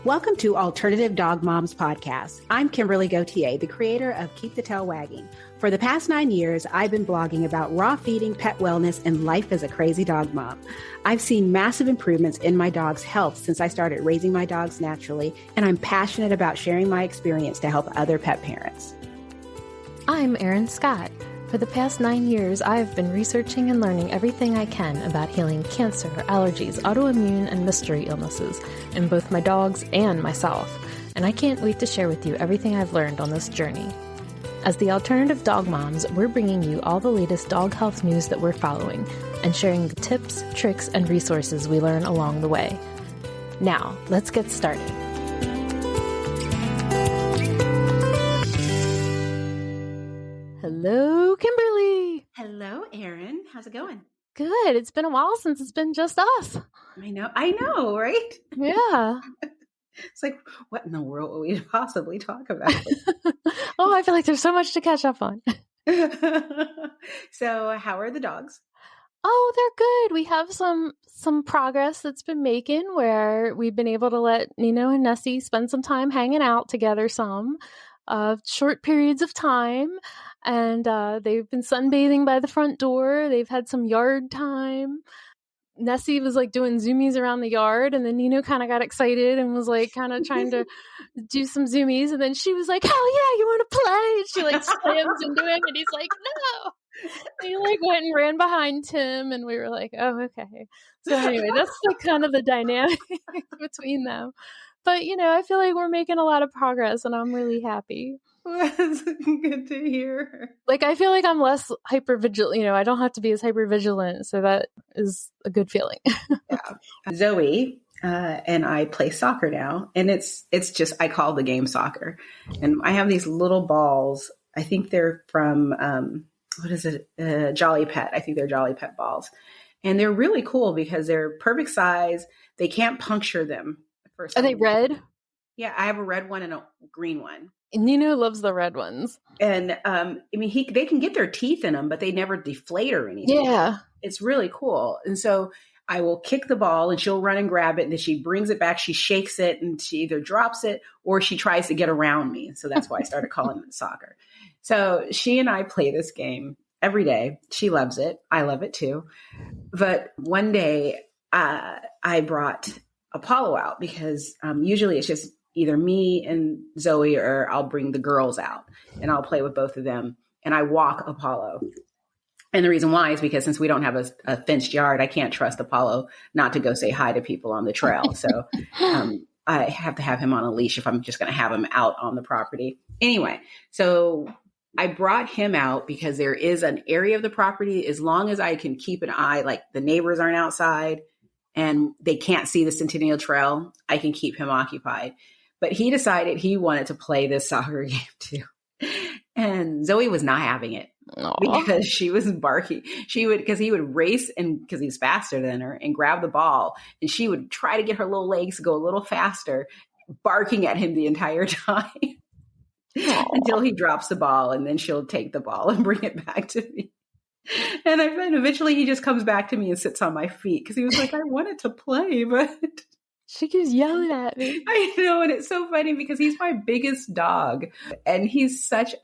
Welcome to Alternative Dog Moms Podcast. I'm Kimberly Gauthier, the creator of Keep the Tail Wagging. For the past 9 years, I've been blogging about raw feeding, pet wellness, and life as a crazy dog mom. I've seen massive improvements in my dog's health since I started raising my dogs naturally, and I'm passionate about sharing my experience to help other pet parents. I'm Erin Scott. For the past 9 years, I have been researching and learning everything I can about healing cancer, allergies, autoimmune, and mystery illnesses in both my dogs and myself, and I can't wait to share with you everything I've learned on this journey. As the Alternative Dog Moms, we're bringing you all the latest dog health news that we're following and sharing the tips, tricks, and resources we learn along the way. Now, let's get started. Hello, Kimberly. Hello, Erin. How's it going? Good. It's been a while since it's been just us. I know, right? Yeah. It's like, what in the world will we possibly talk about? Oh, I feel like there's so much to catch up on. So, how are the dogs? Oh, they're good. We have some progress that's been making where we've been able to let Nino and Nessie spend some time hanging out together short periods of time. And they've been sunbathing by the front door. They've had some yard time. Nessie was like doing zoomies around the yard, and then Nino kind of got excited and was like kind of trying to do some zoomies. And then she was like, "Hell yeah, you want to play?" And she like slams into him, and he's like, "No." And he like went and ran behind Tim, and we were like, "Oh, okay." So anyway, that's like kind of the dynamic between them. But I feel like we're making a lot of progress, and I'm really happy. That's good to hear. Like, I feel like I'm less hypervigilant. I don't have to be as hypervigilant. So that is a good feeling. Yeah. Zoe and I play soccer now. And it's just, I call the game soccer. And I have these little balls. I think they're from, what is it? Jolly Pet. I think they're Jolly Pet balls. And they're really cool because they're perfect size. They can't puncture them. Are they red? Yeah, I have a red one and a green one. Nino loves the red ones. And they can get their teeth in them, but they never deflate or anything. Yeah. It's really cool. And so I will kick the ball and she'll run and grab it. And then she brings it back. She shakes it and she either drops it or she tries to get around me. So that's why I started calling it soccer. So she and I play this game every day. She loves it. I love it too. But one day I brought Apollo out because usually it's just either me and Zoe or I'll bring the girls out and I'll play with both of them. And I walk Apollo. And the reason why is because since we don't have a fenced yard, I can't trust Apollo not to go say hi to people on the trail. So I have to have him on a leash if I'm just going to have him out on the property. Anyway, so I brought him out because there is an area of the property, as long as I can keep an eye, like the neighbors aren't outside and they can't see the Centennial Trail, I can keep him occupied. But he decided he wanted to play this soccer game too. And Zoe was not having it. Aww. Because she was barking. Because he would race and because he's faster than her and grab the ball. And she would try to get her little legs to go a little faster, barking at him the entire time until he drops the ball. And then she'll take the ball and bring it back to me. And eventually he just comes back to me and sits on my feet because he was like, I wanted to play, but she keeps yelling at me. I know, and it's so funny because he's my biggest dog, and he's such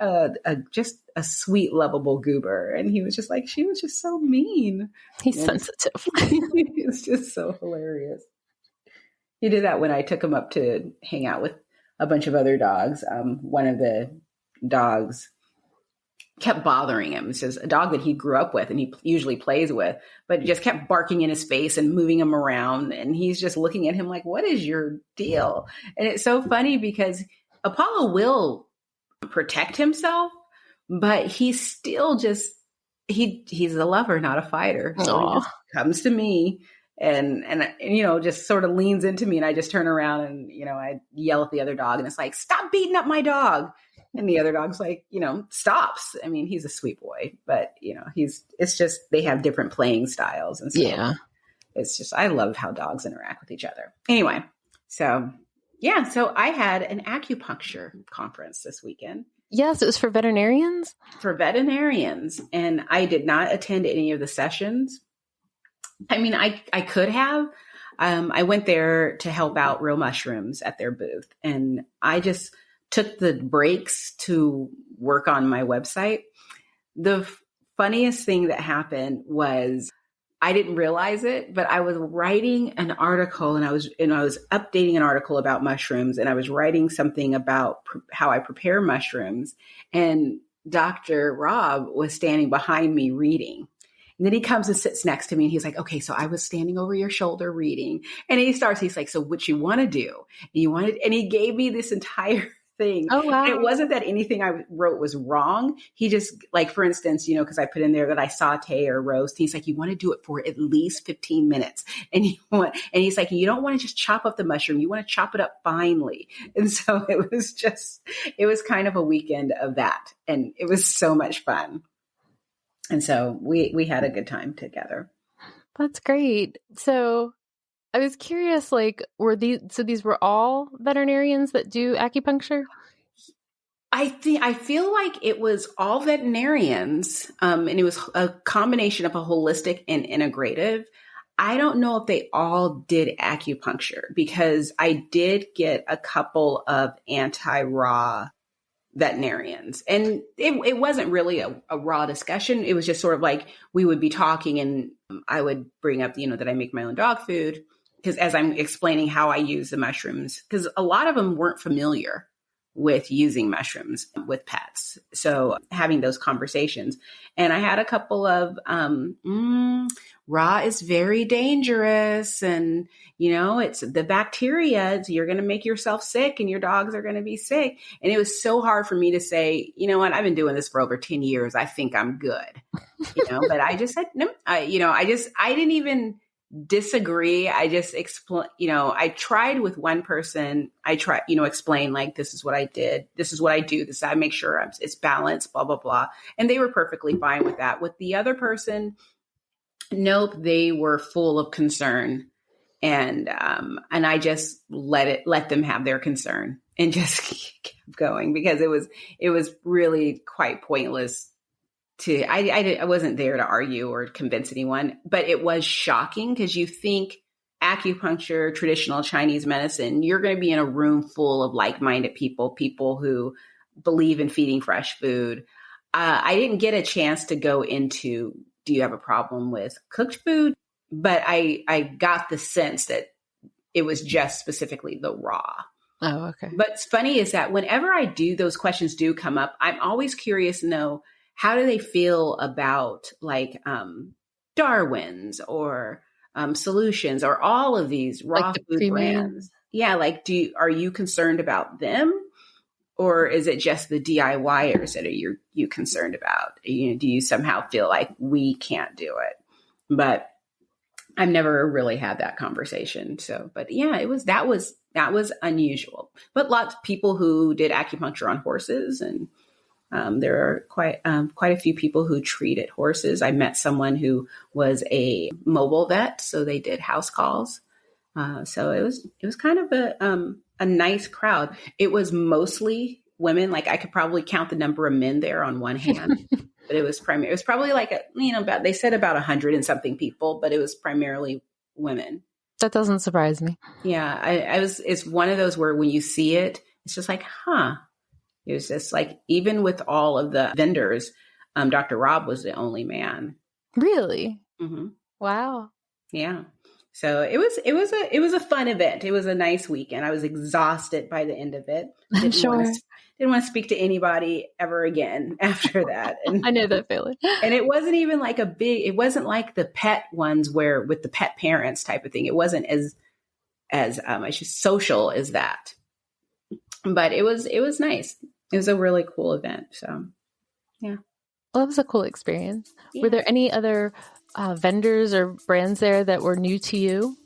just a sweet, lovable goober. And he was just like, she was just so mean. He's sensitive. It's just so hilarious. He did that when I took him up to hang out with a bunch of other dogs. One of the dogs kept bothering him. It's just a dog that he grew up with and he usually plays with, but it just kept barking in his face and moving him around. And he's just looking at him like, what is your deal? And it's so funny because Apollo will protect himself, but he's still just, he's a lover, not a fighter. So he just comes to me and just sort of leans into me, and I just turn around and, I yell at the other dog and it's like, stop beating up my dog. And the other dog's like, stops. I mean, he's a sweet boy, but it's just, they have different playing styles. And so it's just, I love how dogs interact with each other. Anyway, so I had an acupuncture conference this weekend. Yes, it was for veterinarians. For veterinarians. And I did not attend any of the sessions. I mean, I could have. I went there to help out Real Mushrooms at their booth. And I just took the breaks to work on my website. The funniest thing that happened was I didn't realize it, but I was writing an article and I was updating an article about mushrooms, and I was writing something about how I prepare mushrooms, and Dr. Rob was standing behind me reading. And then he comes and sits next to me and he's like, okay, so I was standing over your shoulder reading. And he's like, so what you want to do? And he gave me this entire thing. Oh, wow. And it wasn't that anything I wrote was wrong. He just, like, for instance, because I put in there that I saute or roast. He's like, you want to do it for at least 15 minutes. And he's like, you don't want to just chop up the mushroom. You want to chop it up finely. And so it was kind of a weekend of that. And it was so much fun. And so we had a good time together. That's great. So I was curious, like, these were all veterinarians that do acupuncture? I feel like it was all veterinarians, and it was a combination of a holistic and integrative. I don't know if they all did acupuncture, because I did get a couple of anti-raw veterinarians, and it wasn't really a raw discussion. It was just sort of like we would be talking, and I would bring up, that I make my own dog food, because as I'm explaining how I use the mushrooms, because a lot of them weren't familiar with using mushrooms with pets. So having those conversations, and I had a couple of, raw is very dangerous. And, it's the bacteria, you're going to make yourself sick and your dogs are going to be sick. And it was so hard for me to say, you know what, I've been doing this for over 10 years. I think I'm good, but I just said, no, I didn't even disagree. I just explain, I tried with one person, explain, like, this is what I did. This is what I do. I make sure it's balanced, blah, blah, blah. And they were perfectly fine with that. With the other person, nope, they were full of concern. And I just let them have their concern and just kept going, because it was really quite pointless. I wasn't there to argue or convince anyone, but it was shocking, because you think acupuncture, traditional Chinese medicine, you're going to be in a room full of like-minded people who believe in feeding fresh food. I didn't get a chance to go into, do you have a problem with cooked food? But I got the sense that it was just specifically the raw. Oh, okay. But it's funny is that whenever I do, those questions do come up, I'm always curious to know, how do they feel about, like, Darwin's or Solutions or all of these raw like food brands? Yeah. Like, are you concerned about them, or is it just the DIYers that are you concerned about? Do you somehow feel like we can't do it? But I've never really had that conversation. So, but yeah, that was unusual. But lots of people who did acupuncture on horses, and there are quite a few people who treated horses. I met someone who was a mobile vet, so they did house calls. So it was kind of a nice crowd. It was mostly women. Like, I could probably count the number of men there on one hand, but it was probably like they said about 100 and something people, but it was primarily women. That doesn't surprise me. Yeah, it's one of those where when you see it, it's just like, huh. It was just like, even with all of the vendors, Dr. Rob was the only man. Really? Mm-hmm. Wow. Yeah. So it was a fun event. It was a nice weekend. I was exhausted by the end of it. I'm sure. Didn't want to speak to anybody ever again after that. And I know that feeling. And it wasn't even like it wasn't like the pet ones where with the pet parents type of thing. It wasn't as social as that. But it was nice. It was a really cool event. So, yeah. Well, it was a cool experience. Yeah. Were there any other vendors or brands there that were new to you?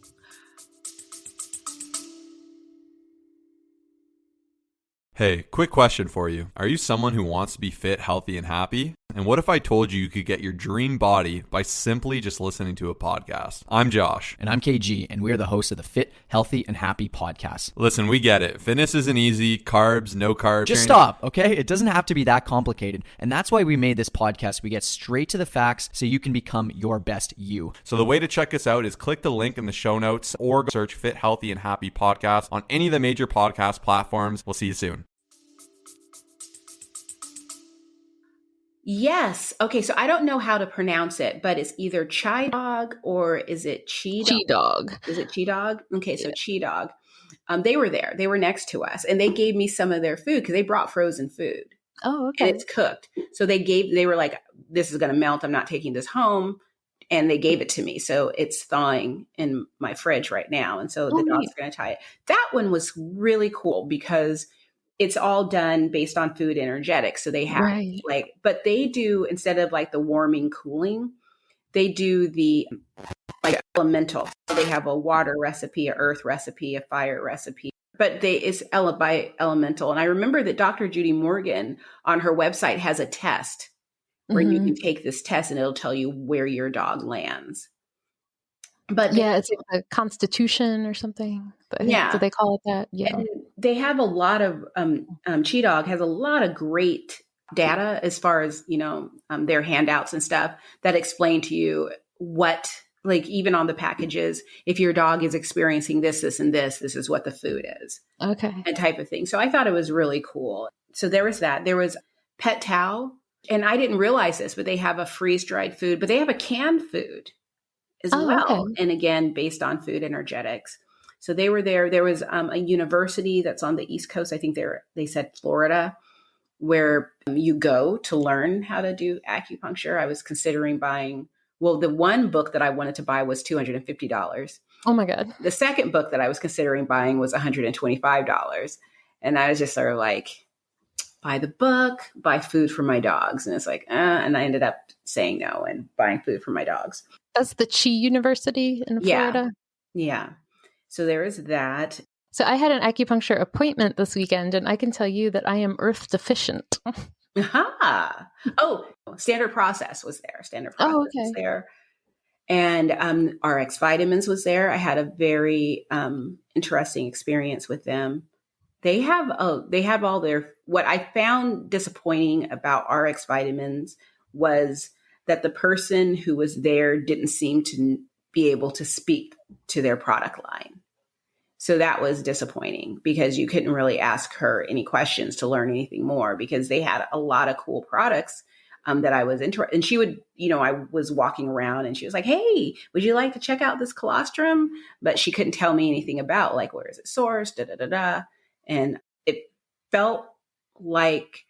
Hey, quick question for you. Are you someone who wants to be fit, healthy, and happy? And what if I told you you could get your dream body by simply just listening to a podcast? I'm Josh. And I'm KG, and we're the hosts of the Fit, Healthy, and Happy podcast. Listen, we get it. Fitness isn't easy. Carbs, no carbs. Just stop, okay? It doesn't have to be that complicated. And that's why we made this podcast. We get straight to the facts so you can become your best you. So the way to check us out is click the link in the show notes or search Fit, Healthy, and Happy podcast on any of the major podcast platforms. We'll see you soon. Yes. Okay. So I don't know how to pronounce it, but it's either Chai Dog or is it Chi Dog? Chi Dog. Is it Chi Dog? Okay. So Chi Dog. They were there. They were next to us and they gave me some of their food because they brought frozen food. Oh, okay. And it's cooked. So they were like, this is going to melt. I'm not taking this home. And they gave it to me. So it's thawing in my fridge right now. And so the dog's going to try it. That one was really cool because it's all done based on food energetics. So they have but they do, instead of like the warming, cooling, they do the like elemental. So they have a water recipe, a earth recipe, a fire recipe, but it's by elemental. And I remember that Dr. Judy Morgan on her website has a test where you can take this test and it'll tell you where your dog lands. But it's like a constitution or something. So they call it that. Yeah. And they have a lot of, Chi Dog has a lot of great data as far as, their handouts and stuff that explain to you what, like even on the packages, if your dog is experiencing this, and this is what the food is. Okay. And type of thing. So I thought it was really cool. So there was that. There was Pet Tao. And I didn't realize this, but they have a freeze-dried food, but they have a canned food as well. Okay. And again, based on food energetics. So they were there. There was a university that's on the East Coast. I think they said Florida, where you go to learn how to do acupuncture. I was considering buying, the one book that I wanted to buy was $250. Oh my God. The second book that I was considering buying was $125. And I was just sort of like, buy the book, buy food for my dogs. And it's like, and I ended up saying no and buying food for my dogs. That's the Chi University in Florida. Yeah. So there is that. So I had an acupuncture appointment this weekend, and I can tell you that I am earth deficient. Aha. Oh, Standard Process was there. Was there. And RX Vitamins was there. I had a very interesting experience with them. They have all their, what I found disappointing about RX Vitamins was that the person who was there didn't seem to be able to speak to their product line. So that was disappointing because you couldn't really ask her any questions to learn anything more because they had a lot of cool products that I was interested in. And she would, I was walking around and she was like, hey, would you like to check out this colostrum? But she couldn't tell me anything about like, where is it sourced? And it felt like,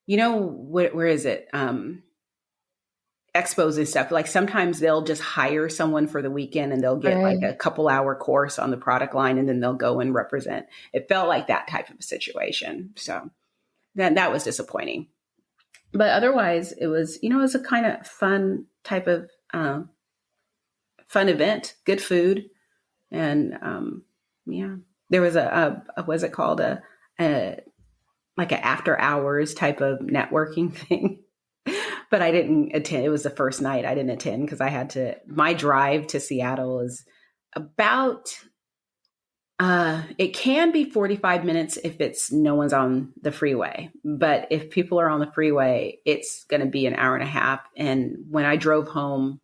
where is it? Expos and stuff. Like sometimes they'll just hire someone for the weekend and they'll get like a couple hour course on the product line and then they'll go and represent. It felt like that type of a situation. So that was disappointing. But otherwise it was, it was a kind of fun type of fun event, good food. And there was what's it called? Like an after hours type of networking thing. But I didn't attend. It was the first night I didn't attend because my drive to Seattle is about, it can be 45 minutes if no one's on the freeway. But if people are on the freeway, it's going to be an hour and a half. And when I drove home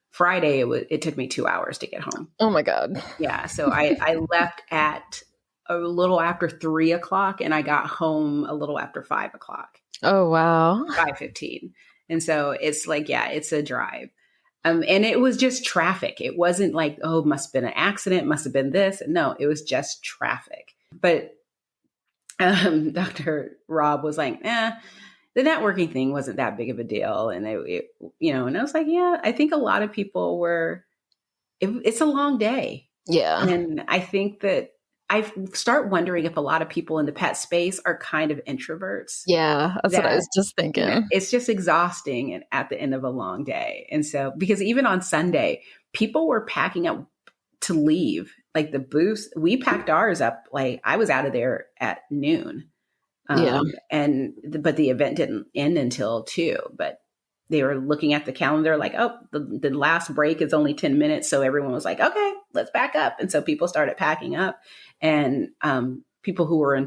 Friday, it took me 2 hours to get home. Oh my God. Yeah. So I left at a little after 3:00 and I got home a little after 5:00. Oh, wow. 5:15. And so it's like, it's a drive. And it was just traffic. It wasn't like, must have been an accident, must have been this. No, it was just traffic. But Dr. Rob was like, the networking thing wasn't that big of a deal. And and I was like, I think a lot of people it's a long day. Yeah. And I think that I start wondering if a lot of people in the pet space are kind of introverts. Yeah, that's what I was just thinking. It's just exhausting at the end of a long day. And so, because even on Sunday, people were packing up to leave. Like the booths, we packed ours up. Like I was out of there at noon. Yeah. But the event didn't end until 2, but they were looking at the calendar like, oh, the last break is only 10 minutes. So everyone was like, okay, let's back up. And so people started packing up, and people who were in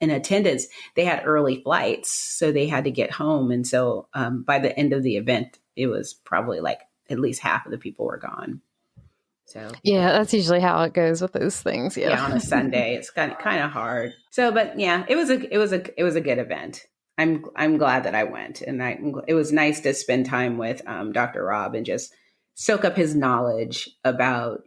attendance, they had early flights, so they had to get home. And so by the end of the event, it was probably like at least half of the people were gone. So yeah, that's usually how it goes with those things. Yeah, on a Sunday, it's kind of hard. So, but yeah, it was a good event. I'm glad that I went, and it was nice to spend time with Dr. Rob and just soak up his knowledge about,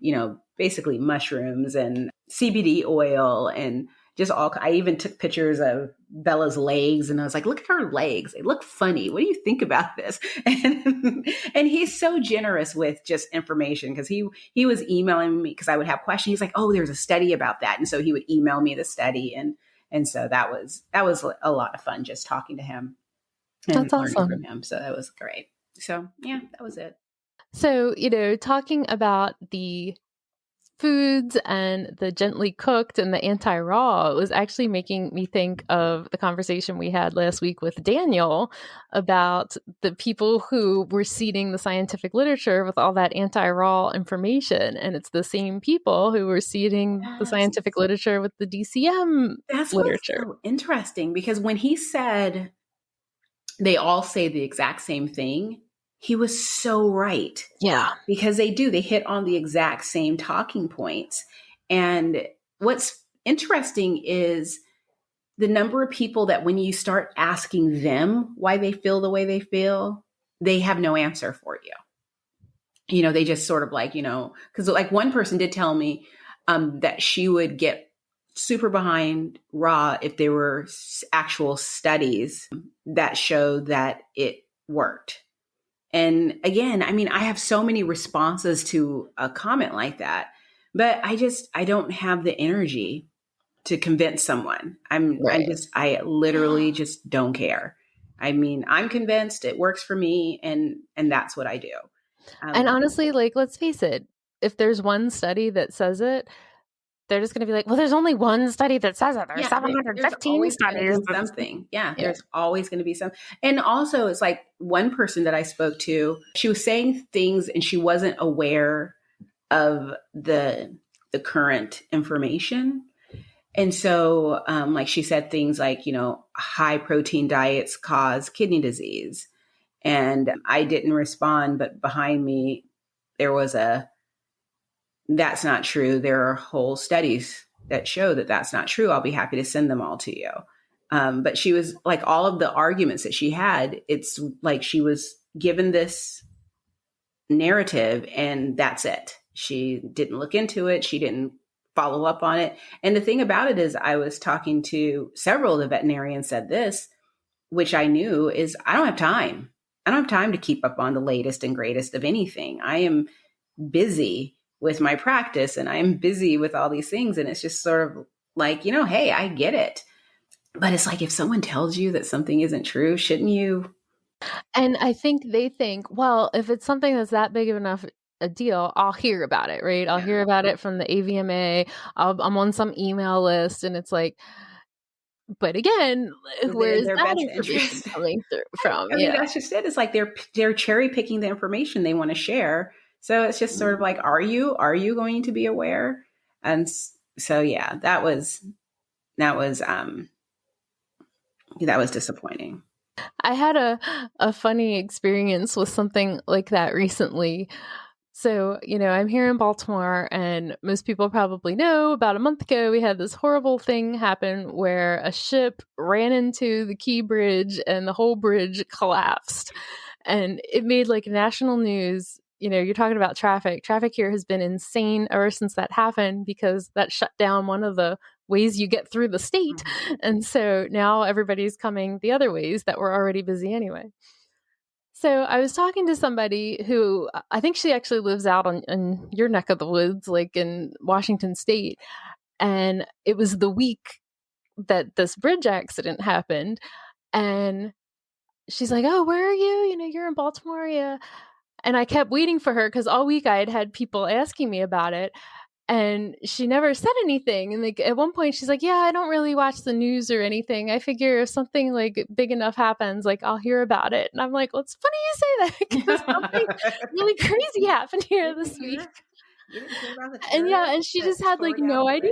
basically mushrooms and CBD oil and just I even took pictures of Bella's legs, and I was like, look at her legs. They look funny. What do you think about this? And he's so generous with just information, because he was emailing me because I would have questions. He's like, oh, there's a study about that. And so he would email me the study. And so that was a lot of fun, just talking to him and that's awesome. learning from him. So that was great. So yeah, that was it. So, talking about the foods and the gently cooked and the anti-raw, it was actually making me think of the conversation we had last week with Daniel about the people who were seeding the scientific literature with all that anti-raw information. And it's the same people who were seeding the scientific literature with the DCM literature. What's so interesting, because when he said they all say the exact same thing, he was so right. Yeah. Because they hit on the exact same talking points. And what's interesting is the number of people that when you start asking them why they feel the way they feel, they have no answer for you. They just sort of like, because like one person did tell me that she would get super behind raw if there were actual studies that show that it worked. And again, I have so many responses to a comment like that, but I don't have the energy to convince someone. I literally just don't care. I'm convinced it works for me, and that's what I do. And honestly, like, let's face it, if there's one study that says it, they're just going to be like, well, there's only one study that says it. There's 715 studies. Something. Yeah, there's always going to be something. And also, it's like one person that I spoke to, she was saying things and she wasn't aware of the current information. And so, like she said things like, high protein diets cause kidney disease. And I didn't respond, but behind me, there was that's not true. There are whole studies that show that that's not true. I'll be happy to send them all to you. But she was like, all of the arguments that she had, it's like she was given this narrative and that's it. She didn't look into it. She didn't follow up on it. And the thing about it is, I was talking to several of the veterinarians said this, which I knew is I don't have time. I don't have time to keep up on the latest and greatest of anything. I am busy with my practice and I'm busy with all these things. And it's just sort of like, hey, I get it. But it's like, if someone tells you that something isn't true, shouldn't you? And I think they think, well, if it's something that's that big of enough a deal, I'll hear about it, right? I'll hear about it from the AVMA. I'm on some email list, and it's like, but again, where is that information coming from? That's just it. It's like they're cherry picking the information they want to share. So it's just sort of like, are you going to be aware? And so, yeah, that was disappointing. I had a funny experience with something like that recently. So, I'm here in Baltimore, and most people probably know about a month ago, we had this horrible thing happen where a ship ran into the Key Bridge and the whole bridge collapsed. And it made like national news. You're talking about traffic. Traffic here has been insane ever since that happened, because that shut down one of the ways you get through the state. Mm-hmm. And so now everybody's coming the other ways that were already busy anyway. So I was talking to somebody who, I think she actually lives out in your neck of the woods, like in Washington State. And it was the week that this bridge accident happened. And she's like, oh, where are you? You're in Baltimore. Yeah. And I kept waiting for her because all week I had people asking me about it. And she never said anything. And like at one point she's like, yeah, I don't really watch the news or anything. I figure if something like big enough happens, like I'll hear about it. And I'm like, well, it's funny you say that because something really crazy happened here this week. You didn't hear about the And yeah, and she just had like no idea.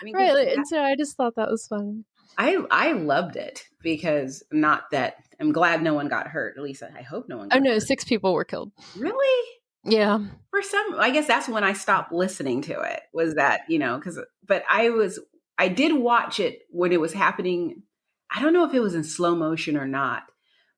I mean, right. And so I just thought that was funny. I loved it because not that I'm glad no one got hurt. At least I hope no one got hurt. 6 people were killed. Really? Yeah. For some, I guess that's when I stopped listening to it, was that, but I did watch it when it was happening. I don't know if it was in slow motion or not,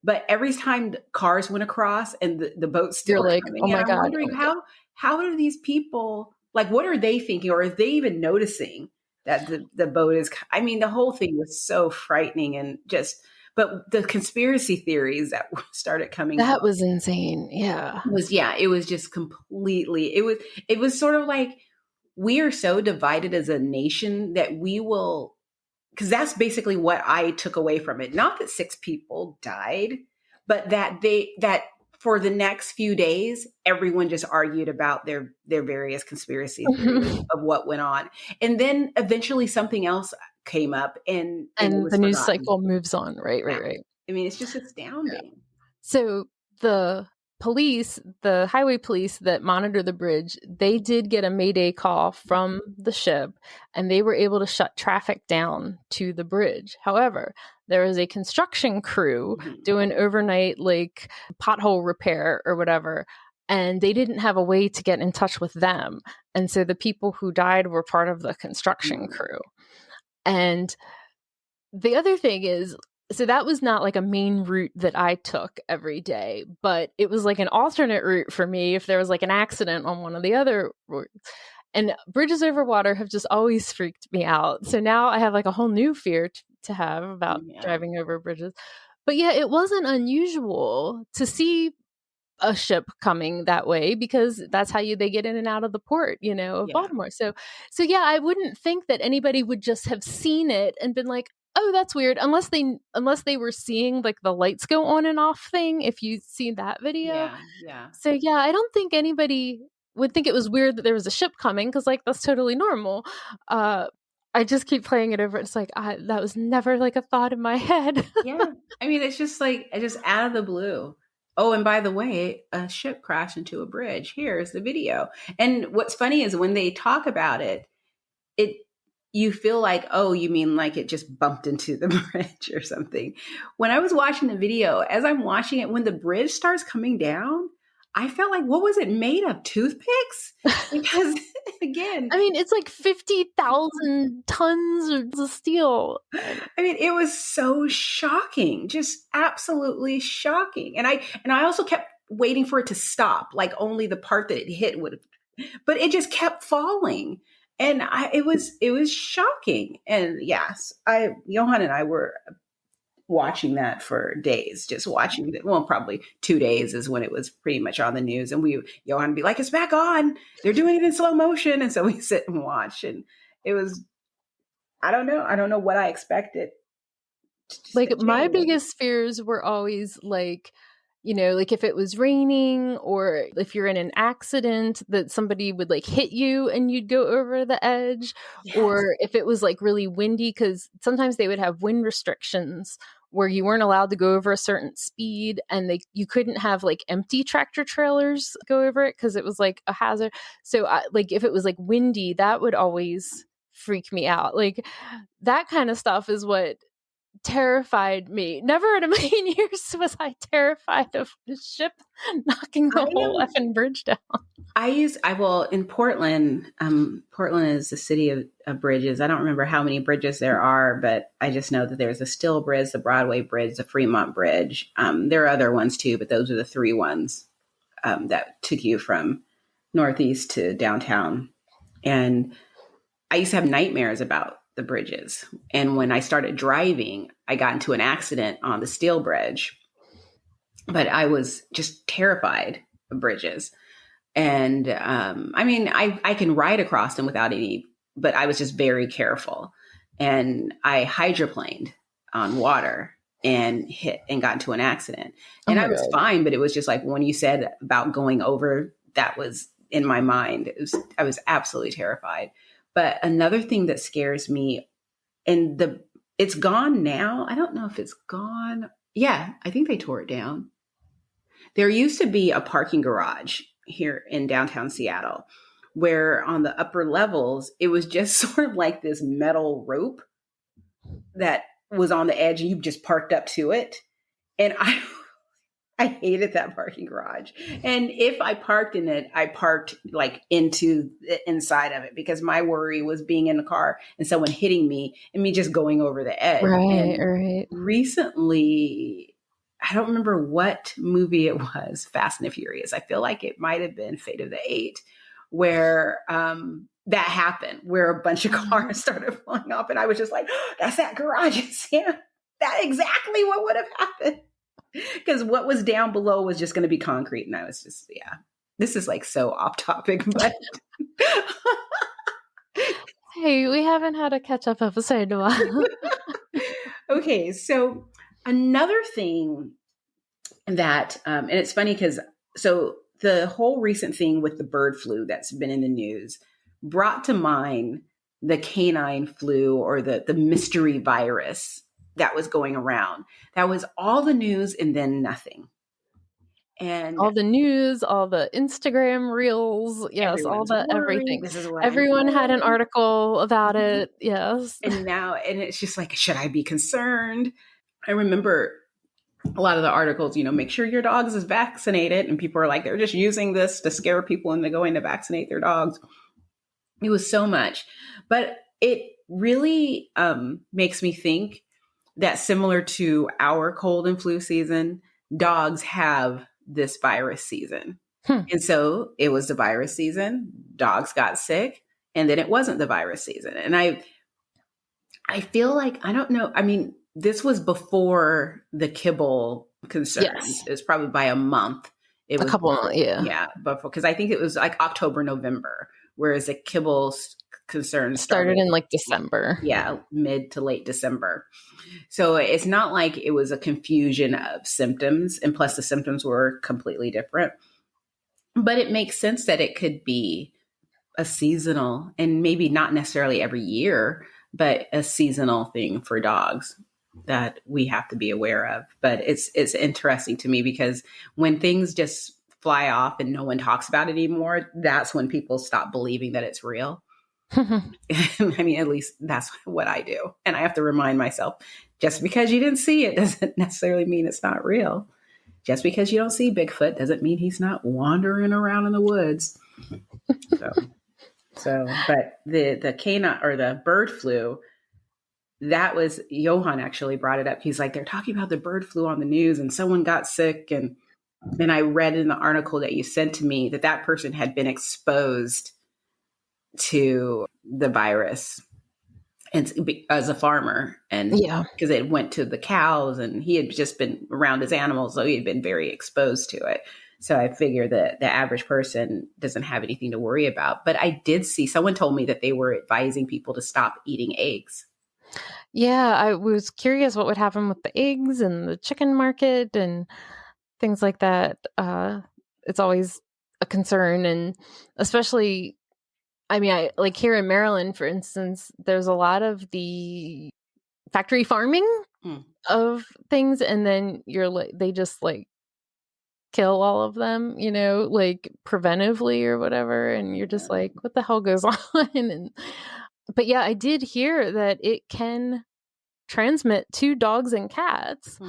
but every time cars went across and the boat's still You're like, coming, oh my I'm God. wondering how are these people, like, what are they thinking? Or are they even noticing that the boat is, I mean, the whole thing was so frightening and but the conspiracy theories that started coming that out, was insane. Yeah. It was just completely, it was sort of like, we are so divided as a nation that we will, because that's basically what I took away from it. Not that 6 people died, but that for the next few days, everyone just argued about their various conspiracy theories of what went on. And then eventually something else came up and the news cycle moves on. Right. I mean, it's just astounding. Yeah. So the highway police that monitor the bridge, they did get a Mayday call from the ship and they were able to shut traffic down to the bridge. However, there was a construction crew doing overnight like pothole repair or whatever, and they didn't have a way to get in touch with them. And so the people who died were part of the construction crew. And the other thing is, so that was not like a main route that I took every day, but it was like an alternate route for me if there was like an accident on one of the other routes. And bridges over water have just always freaked me out. So now I have like a whole new fear to have about driving over bridges. But yeah, it wasn't unusual to see a ship coming that way because that's how they get in and out of the port, of Baltimore. So yeah, I wouldn't think that anybody would just have seen it and been like, oh, that's weird, unless they were seeing like the lights go on and off thing, if you see that video. Yeah. So yeah, I don't think anybody would think it was weird that there was a ship coming because like that's totally normal. I just keep playing it over. It's like, that was never like a thought in my head. Yeah. I mean, it's just like, just out of the blue. Oh, and by the way, a ship crashed into a bridge. Here's the video. And what's funny is when they talk about it, you feel like, oh, you mean like it just bumped into the bridge or something. When I was watching the video, as I'm watching it, when the bridge starts coming down, I felt like, what was it made of? Toothpicks? Because again, I mean, it's like 50,000 tons of steel. I mean, it was so shocking, just absolutely shocking. And I also kept waiting for it to stop, like only the part that it hit would have, but it just kept falling. And it was shocking. And yes, Johan and I were watching that for days, just watching it. Well, probably 2 days is when it was pretty much on the news. And Johan would be like, it's back on. They're doing it in slow motion. And so we sit and watch. And it was, I don't know what I expected. Like my biggest fears were always like, like if it was raining or if you're in an accident that somebody would like hit you and you'd go over the edge, or if it was like really windy, because sometimes they would have wind restrictions where you weren't allowed to go over a certain speed and you couldn't have like empty tractor trailers go over it because it was like a hazard. So like if it was like windy, that would always freak me out. Like that kind of stuff is what terrified me. Never in a million years was I terrified of the ship knocking the whole effing bridge down. In Portland, Portland is the city of bridges. I don't remember how many bridges there are, but I just know that there's a Still Bridge, the Broadway Bridge, the Fremont Bridge. There are other ones too, but those are the 3 ones that took you from Northeast to downtown. And I used to have nightmares about the bridges. And when I started driving, I got into an accident on the Steel Bridge, but I was just terrified of bridges. And I mean, I can ride across them without any, but I was just very careful. And I hydroplaned on water and got into an accident. And I was fine, but it was just like when you said about going over, in my mind. I was absolutely terrified. But another thing that scares me, and it's gone now. I don't know if it's gone. Yeah, I think they tore it down. There used to be a parking garage here in downtown Seattle where on the upper levels, it was just sort of like this metal rope that was on the edge and you just parked up to it. And I hated that parking garage. And if I parked in it, I parked like into the inside of it because my worry was being in the car and someone hitting me and me just going over the edge. Right. Recently, I don't remember what movie it was, Fast and the Furious. I feel like it might have been Fate of the Eight, where that happened, where a bunch of cars started flying off. And I was just like, oh, that's that garage in Santa. That's exactly what would have happened. Because what was down below was just going to be concrete. And I was just, this is like so off topic, but. Hey, we haven't had a catch up episode in a while. Okay. So another thing that, and it's funny because, so the whole recent thing with the bird flu that's been in the news brought to mind the canine flu or the mystery virus that was going around. That was all the news and then nothing. And all the news, all the Instagram reels, yes, all the everything. Everyone had an article about it, yes. And it's just like, should I be concerned? I remember a lot of the articles, make sure your dog is vaccinated. And people are like, they're just using this to scare people into going to vaccinate their dogs. It was so much. But it really makes me think that similar to our cold and flu season, dogs have this virus season. And so it was the virus season, dogs got sick, and then it wasn't the virus season. And I feel like, I don't know, I mean, this was before the kibble concerns. Yes. It was probably by a month. It was a couple months, yeah. Yeah, before, because I think it was like October, November, whereas the kibble concerns started in like December. Yeah, mid to late December. So it's not like it was a confusion of symptoms, and plus the symptoms were completely different. But it makes sense that it could be a seasonal, and maybe not necessarily every year, but a seasonal thing for dogs that we have to be aware of. But it's interesting to me because when things just fly off and no one talks about it anymore, that's when people stop believing that it's real. I mean, at least that's what I do. And I have to remind myself, just because you didn't see it doesn't necessarily mean it's not real. Just because you don't see Bigfoot doesn't mean he's not wandering around in the woods. So, but the canine or the bird flu, that was, Johan actually brought it up. He's like, they're talking about the bird flu on the news and someone got sick. And then I read in the article that you sent to me that person had been exposed to the virus and as a farmer, and because it went to the cows and he had just been around his animals, so he had been very exposed to it. So I figure that the average person doesn't have anything to worry about. But I did see someone told me that they were advising people to stop eating eggs. Yeah, I was curious what would happen with the eggs and the chicken market and things like that. It's always a concern, and especially, I mean, I like here in Maryland, for instance, there's a lot of the factory farming of things, and then they just like kill all of them, like preventively or whatever, and you're just like, what the hell goes on? But yeah, I did hear that it can transmit to dogs and cats.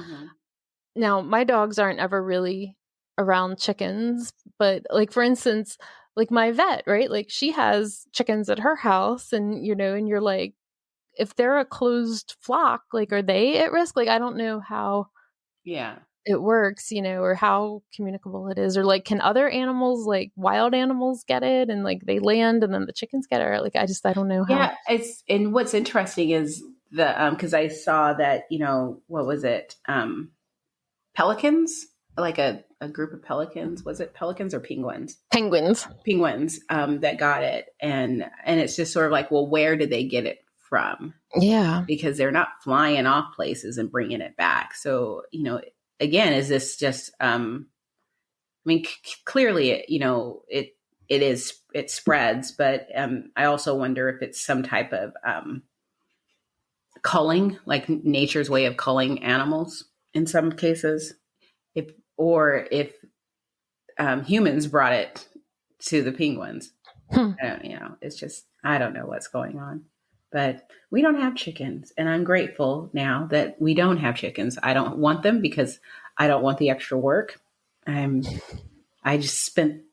Now, my dogs aren't ever really around chickens, but like, for instance, like my vet, right? Like she has chickens at her house, and, and you're like, if they're a closed flock, like, are they at risk? Like, I don't know how it works, or how communicable it is, or like, can other animals, like wild animals, get it? And like they land and then the chickens get it. Like, I don't know how. Yeah. And what's interesting is because I saw that, what was it? Pelicans, like a group of pelicans. Was it pelicans or penguins? Penguins that got it. And it's just sort of like, well, where did they get it from? Yeah. Because they're not flying off places and bringing it back. So, again, is this just, clearly, it spreads, but I also wonder if it's some type of culling, like nature's way of culling animals in some cases, if humans brought it to the penguins. It's just, I don't know what's going on, but we don't have chickens, and I'm grateful now that we don't have chickens. I don't want them because I don't want the extra work. I just spent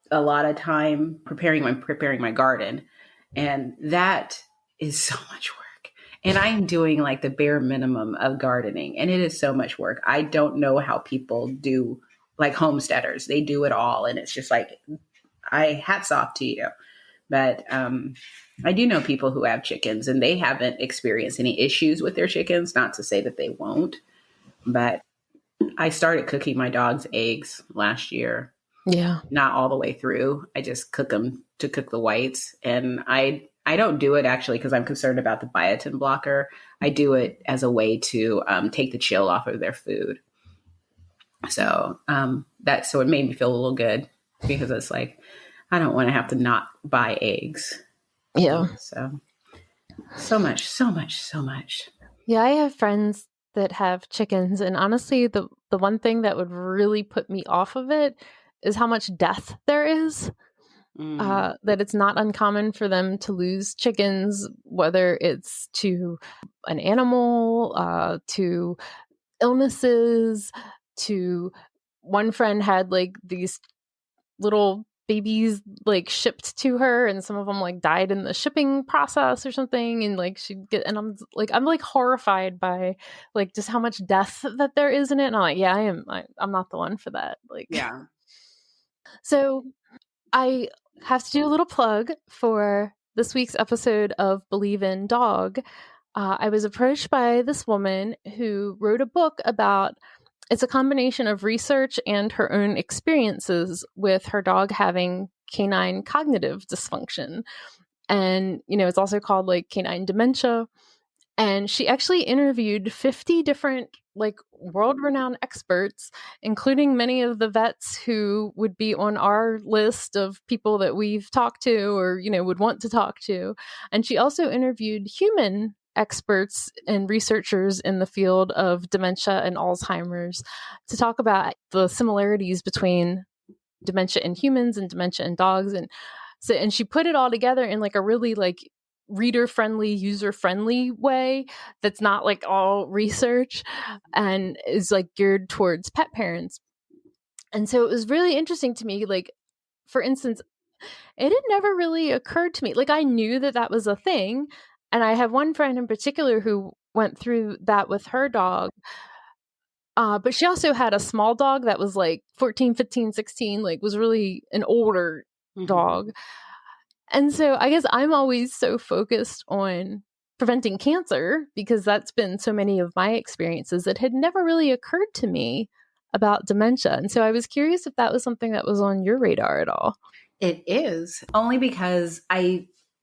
a lot of time preparing my garden, and that is so much work. And I'm doing like the bare minimum of gardening, and it is so much work. I don't know how people do, like homesteaders. They do it all, and it's just like, hats off to you. But I do know people who have chickens, and they haven't experienced any issues with their chickens. Not to say that they won't, but I started cooking my dog's eggs last year. Yeah. Not all the way through. I just cook them to cook the whites. And I don't do it actually because I'm concerned about the biotin blocker. I do it as a way to take the chill off of their food. So so it made me feel a little good, because it's like, I don't want to have to not buy eggs. Yeah. So much. Yeah, I have friends that have chickens, and honestly, the one thing that would really put me off of it is how much death there is. That it's not uncommon for them to lose chickens, whether it's to an animal, to illnesses, to one friend had like these little babies like shipped to her, and some of them like died in the shipping process or something, and like and I'm like horrified by like just how much death that there is in it, and I'm like, yeah, I'm not the one for that. Like, Yeah. So I have to do a little plug for this week's episode of Believe in Dog. I was approached by this woman who wrote a book about, it's a combination of research and her own experiences with her dog having canine cognitive dysfunction. And, it's also called like canine dementia. And she actually interviewed 50 different like world-renowned experts, including many of the vets who would be on our list of people that we've talked to or, would want to talk to. And she also interviewed human experts and researchers in the field of dementia and Alzheimer's to talk about the similarities between dementia in humans and dementia in dogs. And she put it all together in like a really like reader-friendly, user-friendly way that's not like all research and is like geared towards pet parents. And so it was really interesting to me. Like, for instance, it had never really occurred to me. Like, I knew that was a thing. And I have one friend in particular who went through that with her dog. But she also had a small dog that was like 14, 15, 16, like was really an older dog. And so I guess I'm always so focused on preventing cancer because that's been so many of my experiences that had never really occurred to me about dementia. And so I was curious if that was something that was on your radar at all. It is, only because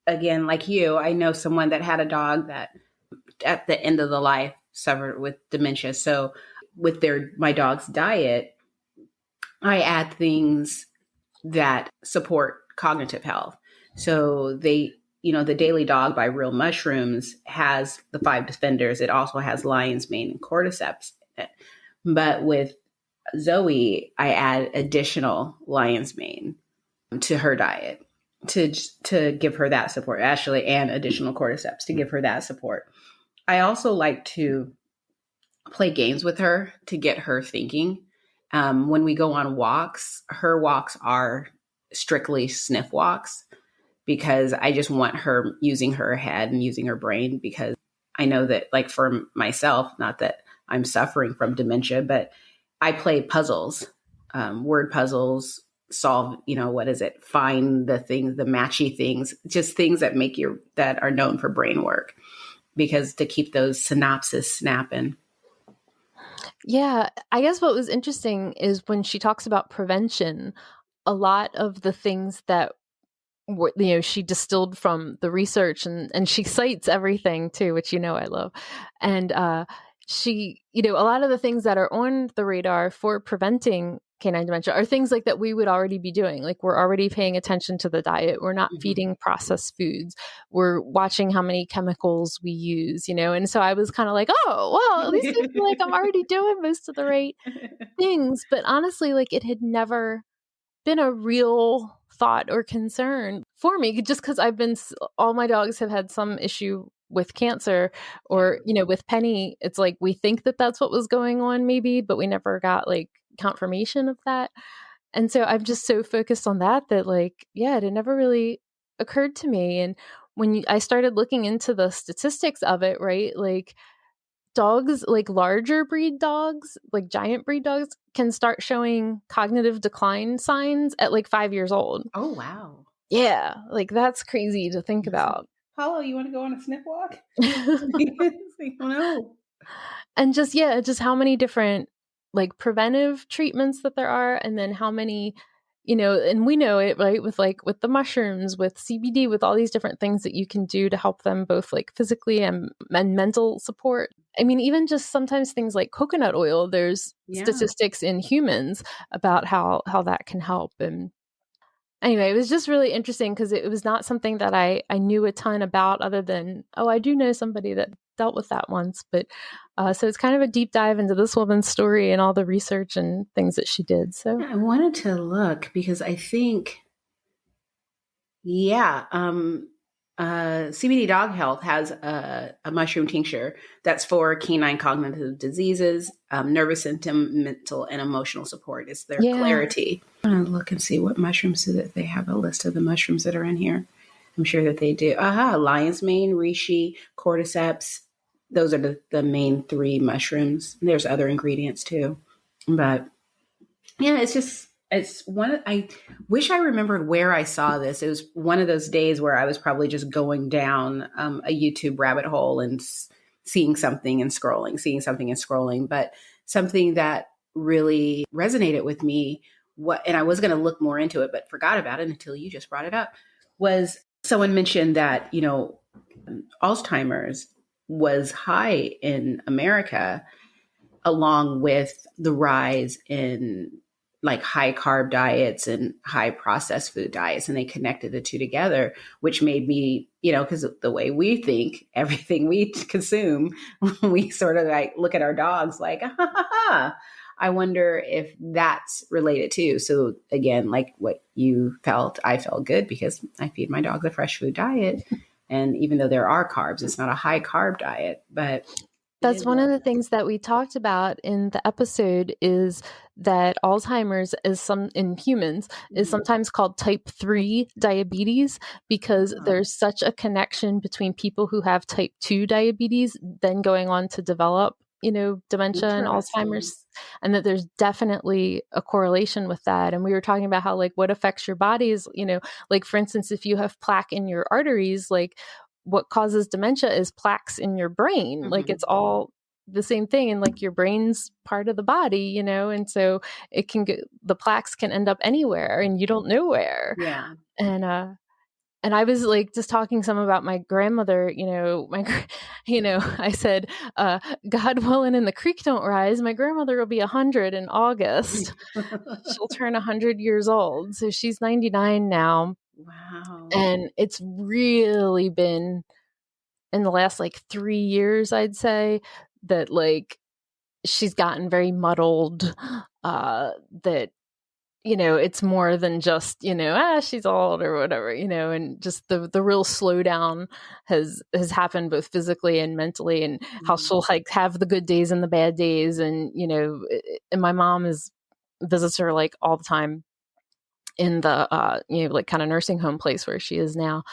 again, like you, I know someone that had a dog that at the end of the life suffered with dementia. So with my dog's diet, I add things that support cognitive health. So the Daily Dog by Real Mushrooms has the 5 defenders. It also has lion's mane and cordyceps in it. But with Zoe, I add additional lion's mane to her diet to give her that support, actually, and additional cordyceps to give her that support. I also like to play games with her to get her thinking. When we go on walks, her walks are strictly sniff walks because I just want her using her head and using her brain, because I know that, like, for myself, not that I'm suffering from dementia, but I play puzzles, word puzzles, solve, find the things, the matchy things, just things that are known for brain work, because to keep those synapses snapping. Yeah, I guess what was interesting is when she talks about prevention, a lot of the things that she distilled from the research, and she cites everything too, which I love. And she, a lot of the things that are on the radar for preventing canine dementia are things like that we would already be doing. Like we're already paying attention to the diet. We're not feeding processed foods. We're watching how many chemicals we use, And so I was kind of like, oh, well, at least I feel like I'm already doing most of the right things. But honestly, like it had never been a real thought or concern for me, just because all my dogs have had some issue with cancer or, with Penny, it's like, we think that that's what was going on maybe, but we never got like confirmation of that. And so I'm just so focused on that like, yeah, it had never really occurred to me. And when I started looking into the statistics of it, right, like dogs, like larger breed dogs, like giant breed dogs can start showing cognitive decline signs at like 5 years old. Oh, wow. Yeah. Like that's crazy to think about. Paulo, you want to go on a sniff walk? Like, oh, no. And just how many different like preventive treatments that there are. And then how many, and we know it, right? With the mushrooms, with CBD, with all these different things that you can do to help them both like physically and mental support. I mean, even just sometimes things like coconut oil, there's statistics in humans about how that can help. And anyway, it was just really interesting because it was not something that I knew a ton about other than, I do know somebody that dealt with that once. But so it's kind of a deep dive into this woman's story and all the research and things that she did. So I wanted to look because I think, CBD Dog Health has a mushroom tincture that's for canine cognitive diseases, nervous system, mental, and emotional support. It's their clarity. I'm going to look and see what mushrooms so that they have a list of the mushrooms that are in here. I'm sure that they do. Lion's mane, reishi, cordyceps. Those are the main 3 mushrooms. There's other ingredients too. But yeah, it's one. I wish I remembered where I saw this. It was one of those days where I was probably just going down a YouTube rabbit hole and seeing something and scrolling. But something that really resonated with me, and I was going to look more into it, but forgot about it until you just brought it up, was someone mentioned that, Alzheimer's was high in America, along with the rise in like high carb diets and high processed food diets. And they connected the two together, which made me, because the way we think, everything we consume, we sort of like look at our dogs like, I wonder if that's related too. So again, like what you felt, I felt good because I feed my dogs a fresh food diet. And even though there are carbs, it's not a high carb diet, but that's one of the things that we talked about in the episode is that Alzheimer's in humans is sometimes called type 3 diabetes because there's such a connection between people who have type 2 diabetes then going on to develop, dementia and Alzheimer's, and that there's definitely a correlation with that. And we were talking about how like what affects your body is, like for instance, if you have plaque in your arteries, like what causes dementia is plaques in your brain. Like it's all the same thing. And like your brain's part of the body, and so the plaques can end up anywhere and you don't know where. Yeah. And I was like just talking some about my grandmother, I said, God willing and the creek don't rise. My grandmother will be 100 in August. She'll turn 100 years old. So she's 99 now. Wow. And it's really been in the last like 3 years, I'd say, that like she's gotten very muddled, that, it's more than just, she's old or whatever, and just the real slowdown has happened both physically and mentally, and how she'll like have the good days and the bad days. And, and my mom visits her like all the time in the, like kind of nursing home place where she is now.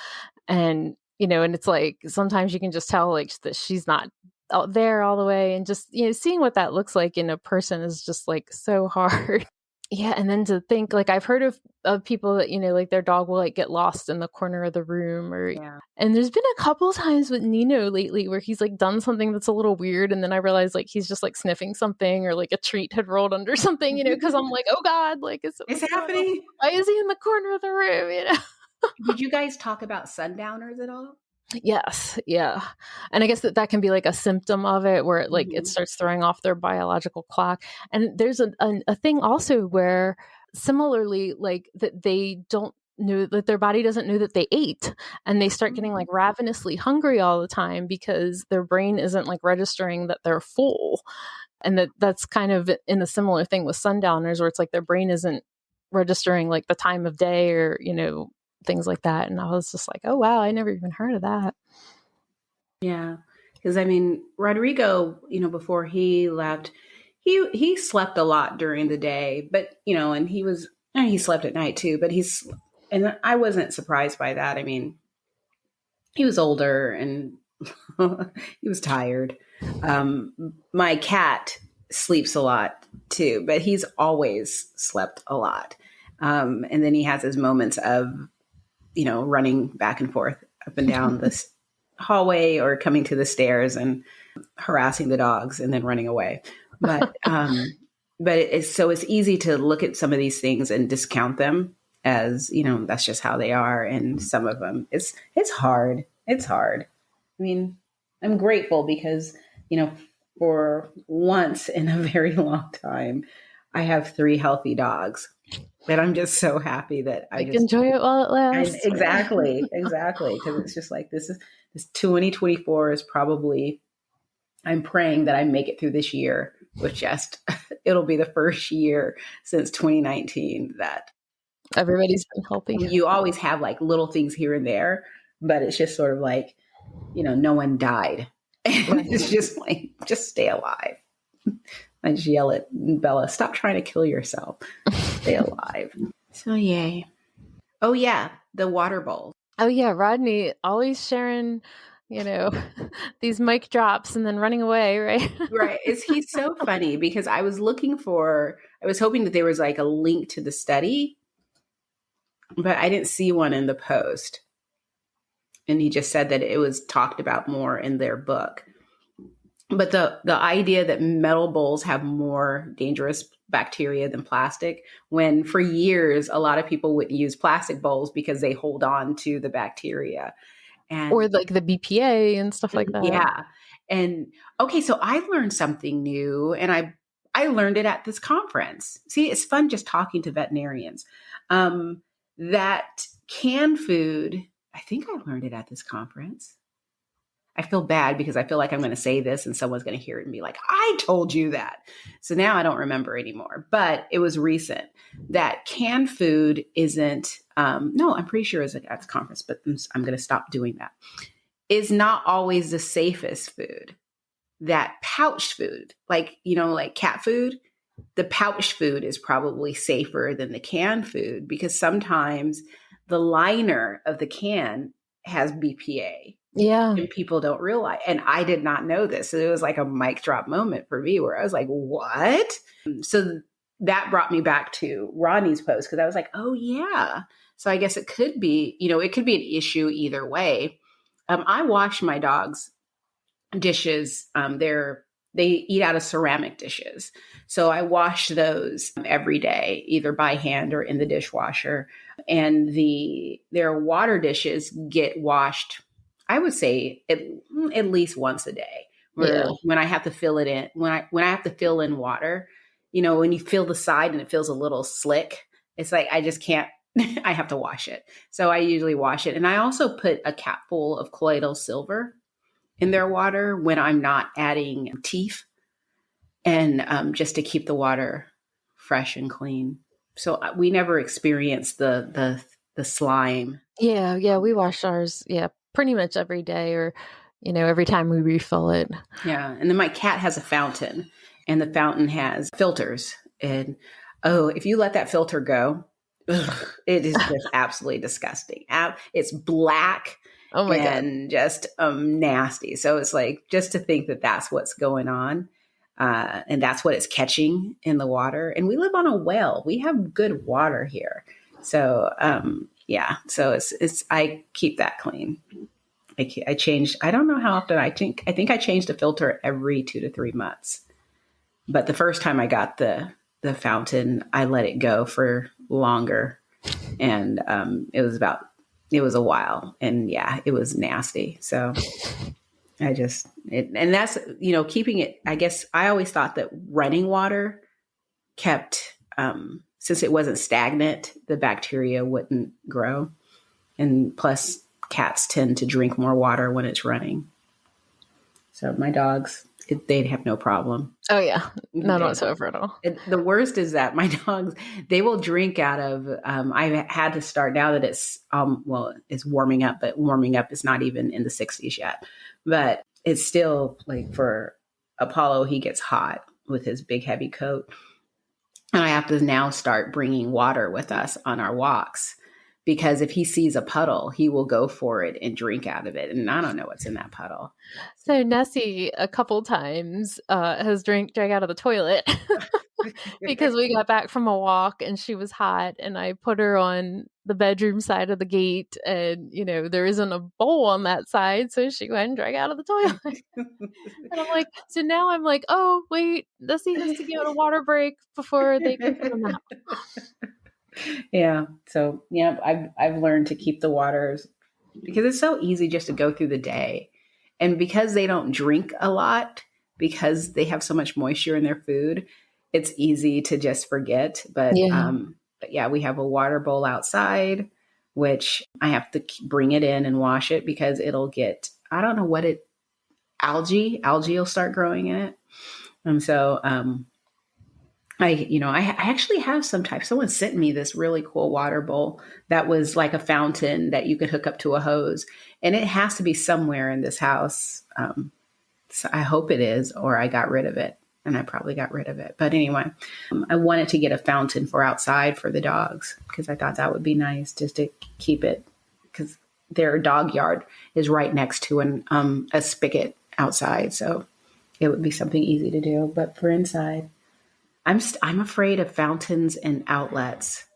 And, and it's like, sometimes you can just tell like that she's not out there all the way, and just, seeing what that looks like in a person is just like so hard. Yeah. And then to think like, I've heard of people that, like their dog will like get lost in the corner of the room and there's been a couple times with Nino lately where he's like done something that's a little weird. And then I realized like, he's just like sniffing something or like a treat had rolled under something, cause I'm like, oh God, like it's happening. Why is he in the corner of the room? Did you guys talk about sundowners at all? Yes. Yeah. And I guess that can be like a symptom of it where it, like it Mhm. starts throwing off their biological clock. And there's a thing also where similarly, like that they don't know that their body doesn't know that they ate, and they start getting like ravenously hungry all the time because their brain isn't like registering that they're full. And that's kind of in a similar thing with sundowners where it's like their brain isn't registering like the time of day or, things like that. And I was just like, oh, wow, I never even heard of that. Yeah. Because I mean, Rodrigo, before he left, he slept a lot during the day, but, and he slept at night too, but and I wasn't surprised by that. I mean, he was older and he was tired. My cat sleeps a lot too, but he's always slept a lot. And then he has his moments of, running back and forth up and down this hallway or coming to the stairs and harassing the dogs and then running away. But it's easy to look at some of these things and discount them as, that's just how they are. And some of them, it's hard. It's hard. I mean, I'm grateful because, for once in a very long time, I have 3 healthy dogs. And I'm just so happy that I just enjoy it while it lasts. Exactly. Because it's just like, this 2024 is probably, I'm praying that I make it through this year with just, it'll be the first year since 2019 that everybody's been healthy. You always have like little things here and there, but it's just sort of like, no one died. And it's just like, just stay alive. I just yell at Bella, stop trying to kill yourself. Stay alive. So yay. Oh yeah, the water bowl. Oh yeah, Rodney always sharing, these mic drops and then running away, right? Right. He's so funny because I was hoping that there was like a link to the study, but I didn't see one in the post. And he just said that it was talked about more in their book. But the idea that metal bowls have more dangerous bacteria than plastic, when for years, a lot of people wouldn't use plastic bowls because they hold on to the bacteria. Or like the BPA and stuff like that. Yeah. And okay, so I learned something new and I learned it at this conference. See, it's fun just talking to veterinarians. That canned food, I think I learned it at this conference. I feel bad because I feel like I'm going to say this and someone's going to hear it and be like, I told you that. So now I don't remember anymore, but it was recent that canned food isn't, no, I'm pretty sure it's at the conference, but I'm going to stop doing that. Is not always the safest food. That pouched food, like cat food, the pouched food is probably safer than the canned food because sometimes the liner of the can has BPA. Yeah. And people don't realize. And I did not know this. So it was like a mic drop moment for me where I was like, what? So that brought me back to Rodney's post because I was like, oh, yeah. So I guess it could be, it could be an issue either way. I wash my dogs' dishes. They eat out of ceramic dishes. So I wash those every day, either by hand or in the dishwasher. And their water dishes get washed, I would say at least once a day. When I have to fill it in, when I have to fill in water, when you fill the side and it feels a little slick, it's like I just can't. I have to wash it. So I usually wash it, and I also put a capful of colloidal silver in their water when I'm not adding teeth, and just to keep the water fresh and clean. So we never experienced the slime. Yeah, we wash ours. Yeah, pretty much every day, or every time we refill it. Yeah, and then my cat has a fountain, and the fountain has filters, and if you let that filter go, it is just absolutely disgusting. It's black. Oh my God. And just nasty. So it's like, just to think that that's what's going on. And that's what it's catching in the water. And we live on a well. We have good water here. So, yeah. So I keep that clean. I changed, I don't know how often I think I changed the filter every 2 to 3 months. But the first time I got the fountain, I let it go for longer. And it was about it was a while, and yeah, it was nasty. So and that's, keeping it, I guess I always thought that running water kept, since it wasn't stagnant, the bacteria wouldn't grow. And plus cats tend to drink more water when it's running. So my dogs, they'd have no problem. Oh yeah. None whatsoever at all. The worst is that my dogs, they will drink out of, I had to start now that it's, it's warming up, but warming up is not even in the 60s yet, but it's still like for Apollo, he gets hot with his big heavy coat. And I have to now start bringing water with us on our walks, because if he sees a puddle, he will go for it and drink out of it. And I don't know what's in that puddle. So Nessie a couple times has drank out of the toilet because we got back from a walk and she was hot, and I put her on the bedroom side of the gate, and there isn't a bowl on that side, so she went and drank out of the toilet. And I'm like, so now I'm like, oh wait, Nessie has to get on a water break before they can put them out. Yeah. So yeah, I've learned to keep the waters, because it's so easy just to go through the day. And because they don't drink a lot, because they have so much moisture in their food, it's easy to just forget. But yeah, we have a water bowl outside, which I have to bring it in and wash it, because it'll get, I don't know what algae will start growing in it. And so, I actually have someone sent me this really cool water bowl that was like a fountain that you could hook up to a hose, and it has to be somewhere in this house. So I hope it is, or I got rid of it, and I probably got rid of it. But anyway, I wanted to get a fountain for outside for the dogs, because I thought that would be nice just to keep it, because their dog yard is right next to a spigot outside. So it would be something easy to do, but for inside, I'm afraid of fountains and outlets.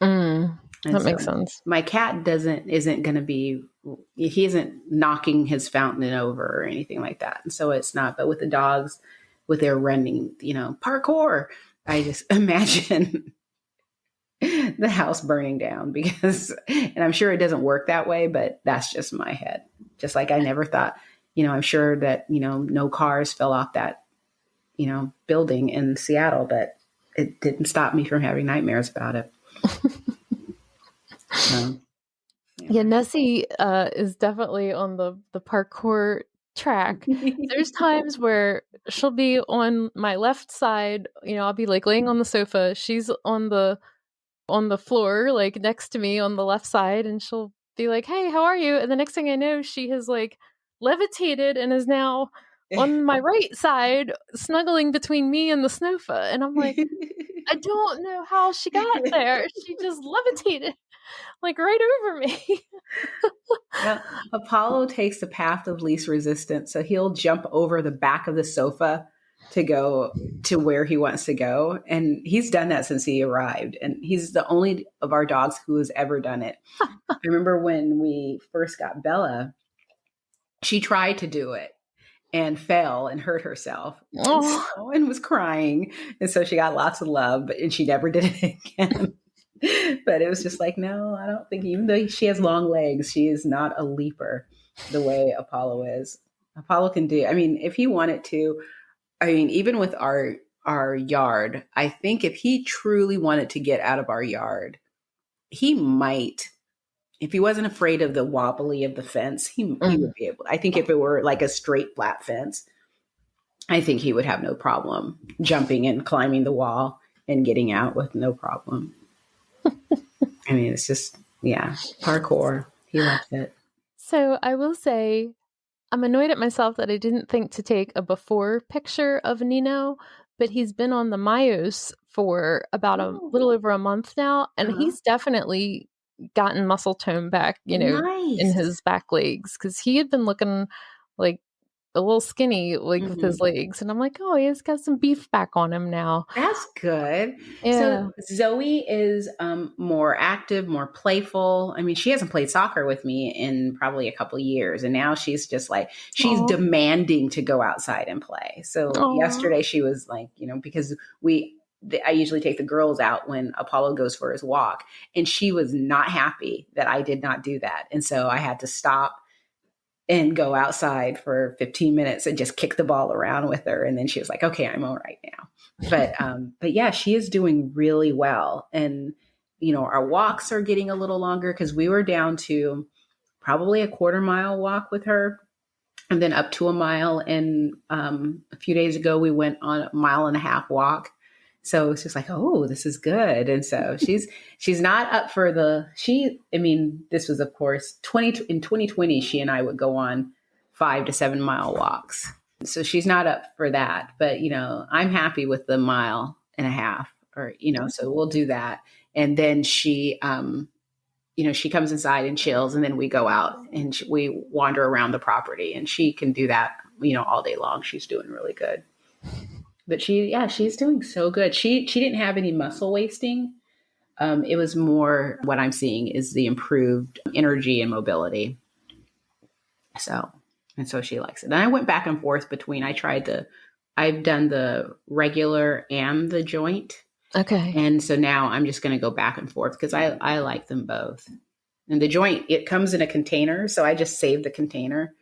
That makes sense. My cat isn't going to be, he isn't knocking his fountain over or anything like that. And so it's not, but with the dogs, with their running, parkour, I just imagine the house burning down, and I'm sure it doesn't work that way, but that's just my head. Just like I never thought, I'm sure that, no cars fell off that building in Seattle, but it didn't stop me from having nightmares about it. Yeah, Nessie is definitely on the parkour track. There's times where she'll be on my left side, I'll be like laying on the sofa. She's on the floor, like next to me on the left side, and she'll be like, "Hey, how are you?" And the next thing I know, she has like levitated and is now on my right side, snuggling between me and the sofa. And I'm like, I don't know how she got there. She just levitated like right over me. Yeah, Apollo takes the path of least resistance. So he'll jump over the back of the sofa to go to where he wants to go. And he's done that since he arrived. And he's the only of our dogs who has ever done it. I remember when we first got Bella, she tried to do it and fell and hurt herself and was crying. And so she got lots of love, and she never did it again. But it was just like, no, I don't think, even though she has long legs, she is not a leaper the way Apollo is. Apollo can do, if he wanted to, even with our yard, I think if he truly wanted to get out of our yard, he might. If he wasn't afraid of the wobbly of the fence, he would be able. I think if it were like a straight flat fence, I think he would have no problem jumping and climbing the wall and getting out with no problem. It's just, parkour. He loves it. So I will say, I'm annoyed at myself that I didn't think to take a before picture of Nino, but he's been on the Myos for about a little over a month now, and he's definitely gotten muscle tone back, Nice. in his back legs, because he had been looking like a little skinny, like with his legs, and I'm like, oh, he's got some beef back on him now. That's good. Yeah. So Zoe is more active, more playful. She hasn't played soccer with me in probably a couple of years, and now she's just like, she's demanding to go outside and play. So yesterday she was like, because I usually take the girls out when Apollo goes for his walk. And she was not happy that I did not do that. And so I had to stop and go outside for 15 minutes and just kick the ball around with her. And then she was like, okay, I'm all right now. But yeah, she is doing really well. And, our walks are getting a little longer because we were down to probably a 1/4 mile walk with her and then up to a mile. And a few days ago, we went on a 1.5 mile walk. So it's just like, oh, this is good. And so she's not up for this was, of course, in 2020, she and I would go on 5 to 7 mile walks. So she's not up for that. But, I'm happy with the 1.5 miles or, so we'll do that. And then she comes inside and chills, and then we go out and we wander around the property, and she can do that, all day long. She's doing really good. But she's doing so good. She didn't have any muscle wasting. It was more what I'm seeing is the improved energy and mobility. So she likes it. And I went back and forth between, I've done the regular and the joint. Okay. And so now I'm just going to go back and forth because I like them both. And the joint, it comes in a container. So I just save the container.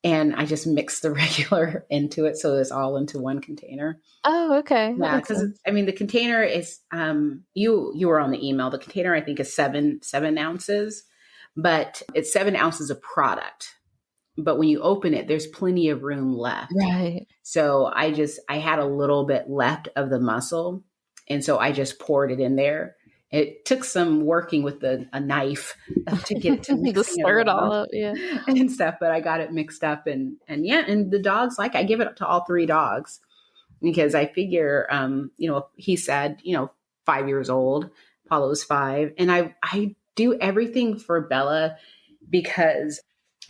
And I just mix the regular into it. So it's all into one container. Oh, okay. Yeah. Because the container is, you were on the email. The container, I think, is 7 ounces, but it's 7 ounces of product. But when you open it, there's plenty of room left. Right. So I had a little bit left of the muscle. And so I just poured it in there. It took some working with a knife to get it to mix stir it all up, yeah, and stuff. But I got it mixed up, and the dogs I give it to all 3 dogs because I figure, he said, 5 years old, Apollo's 5, and I do everything for Bella because